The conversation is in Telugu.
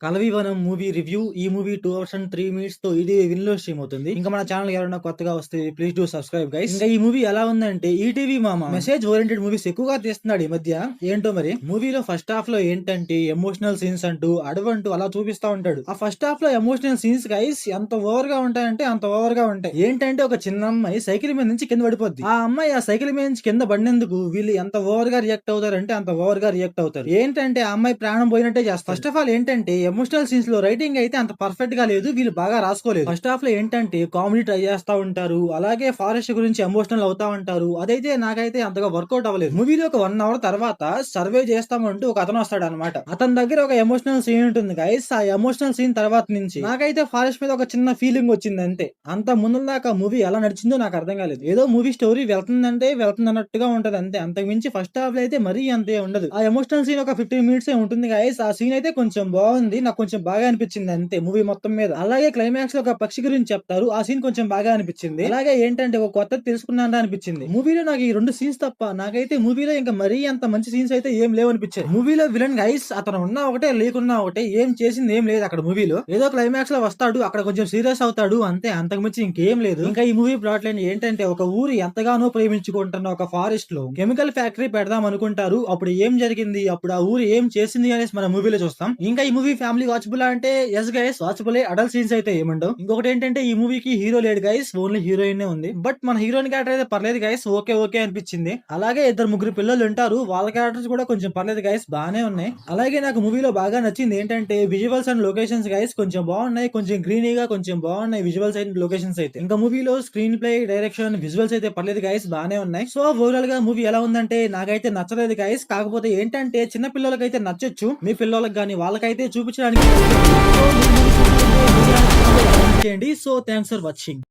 'కలవివనం' మూవీ రివ్యూ. ఈ మూవీ 2 అవర్స్ అండ్ 3 మినిట్స్‌తో ఇది విన్‌లో స్ట్రీమ్ అవుతుంది. ఇంకా మన ఛానెల్ ఎవరైనా కొత్తగా వస్తే ప్లీజ్ డూ సబ్స్క్రైబ్ గైస్. ఇంకా ఈ మూవీ ఎలా ఉందంటే ఈటీవీ మామ మెసేజ్ ఓరియెంటెడ్ మూవీస్ ఎక్కువగా తీస్తున్నాడు ఈ మధ్య. ఏంటో మరి మూవీలో ఫస్ట్ హాఫ్ లో ఏంటంటే ఎమోషనల్ సీన్స్ అంటూ అడవంటూ అలా చూపిస్తా ఉంటాడు. ఆ ఫస్ట్ హాఫ్ లో ఎమోషనల్ సీన్స్ గైస్ ఎంత ఓవర్ గా ఉంటాయంటే అంత ఓవర్ గా ఉంటాయి. ఏంటంటే ఒక చిన్న అమ్మాయి సైకిల్ మీద నుంచి కింద పడిపోద్ది. ఆ అమ్మాయి ఆ సైకిల్ మీద నుంచి కింద పడినందుకు వీళ్ళు ఎంత ఓవర్ గా రియాక్ట్ అవుతారంటే అంత ఓవర్ గా రియాక్ట్ అవుతారు. ఏంటంటే ఆ అమ్మాయి ప్రాణం పోయినట్టే చేస్తారు. ఫస్ట్ ఆఫ్ ఆల్ ఏంటంటే ఎమోషనల్ సీన్స్ లో రైటింగ్ అయితే అంత పర్ఫెక్ట్ గా లేదు. వీళ్ళు బాగా రాసుకోలేదు. ఫస్ట్ హాఫ్ లో ఏంటంటే కామెడీ ట్రై చేస్తా ఉంటారు. అలాగే ఫారెస్ట్ గురించి ఎమోషనల్ అవుతా ఉంటారు. అదైతే నాకైతే అంతగా వర్కౌట్ అవ్వలేదు. మూవీలో ఒక 1 అవర్ తర్వాత సర్వే చేస్తామంటూ ఒక అతను వస్తాడు అనమాట. అతని దగ్గర ఒక ఎమోషనల్ సీన్ ఉంటుంది గైస్. ఆ ఎమోషనల్ సీన్ తర్వాత నుంచి నాకైతే ఫారెస్ట్ మీద ఒక చిన్న ఫీలింగ్ వచ్చింది అంతే. అంత ముందు దాకా మూవీ ఎలా నడిచిందో నాకు అర్థం కాలేదు. ఏదో మూవీ స్టోరీ వెళ్తుందంటే వెళ్తుంది అన్నట్టుగా ఉంటది అంతే. అంతకు మించి ఫస్ట్ హాఫ్ లో అయితే మరీ అంతే ఉండదు. ఆ ఎమోషనల్ సీన్ ఒక 15 మినిట్స్ ఉంటుంది గైస్. ఆ సీన్ అయితే కొంచెం బాగుంది. నాకు కొంచెం బాగా అనిపించింది అంతే మూవీ మొత్తం మీద. అలాగే క్లైమాక్స్ లో ఒక పక్షి గురించి చెప్తారు. ఆ సీన్ కొంచెం బాగా అనిపించింది. అలాగే ఏంటంటే ఒక కొత్త తెలుసుకున్నాను అనిపించింది. మూవీలో నాకు ఈ 2 సీన్స్ తప్ప నాకైతే మూవీలో ఇంకా మరీ అంత మంచి సీన్స్ అయితే ఏం లేవు అనిపించాయి. మూవీలో విలన్ గైస్ అతను ఉన్నా ఒకటే లేకున్నా ఒకటే, ఏం చేసింది ఏం లేదు అక్కడ మూవీలో. ఏదో క్లైమాక్స్ లో వస్తాడు, అక్కడ కొంచెం సీరియస్ అవుతాడు అంతే. అంతకు మించి ఇంకేం లేదు. ఇంకా ఈ మూవీ ప్లాట్ లైన్ ఏంటంటే ఒక ఊరు ఎంతగానో ప్రేమించుకుంటున్న ఒక ఫారెస్ట్ లో కెమికల్ ఫ్యాక్టరీ పెడదాం అనుకుంటారు. అప్పుడు ఏం జరిగింది, అప్పుడు ఆ ఊరు ఏం చేసింది అనేసి మన మూవీలో చూస్తాం. ఇంకా ఈ మూవీ ఫ్యామిలీ వాచబుల్ అంటే yes guys watchable. Adult scenes అయితే ఏముండవు. ఇంకొకటి ఏంటంటే ఈ మూవీకి హీరో లేడు గైస్, ఓన్లీ హీరోయిన్ ఉంది. బట్ మన హీరోయిన్ క్యారెక్టర్ అయితే పర్లేదు గైస్, ఓకే ఓకే అనిపించింది. అలాగే 2 ముగ్గురు పిల్లలు ఉంటారు, వాళ్ళ క్యారెక్టర్స్ కూడా కొంచెం పర్లేదు గైస్, బానే ఉన్నాయి. అలాగే నాకు మూవీలో బాగా నచ్చింది ఏంటంటే విజువల్స్ అండ్ లొకేషన్స్ గైస్ కొంచెం బాగున్నాయి. కొంచెం గ్రీనీగా కొంచెం బాగున్నాయి విజువల్స్ అండ్ లొకేషన్స్ అయితే. ఇంకా మూవీలో స్క్రీన్ ప్లే, డైరెక్షన్, విజువల్స్ అయితే పర్లేదు గైస్, బానే ఉన్నాయి. సో ఓవరాల్ గా మూవీ ఎలా ఉందంటే నాకైతే నచ్చలేదు గైస్. కాకపోతే ఏంటంటే చిన్న పిల్లలకైతే నచ్చొచ్చు, మీ పిల్లలకు కానీ వాళ్ళకైతే చూపించడానికి చేయండి. So thanks for watching.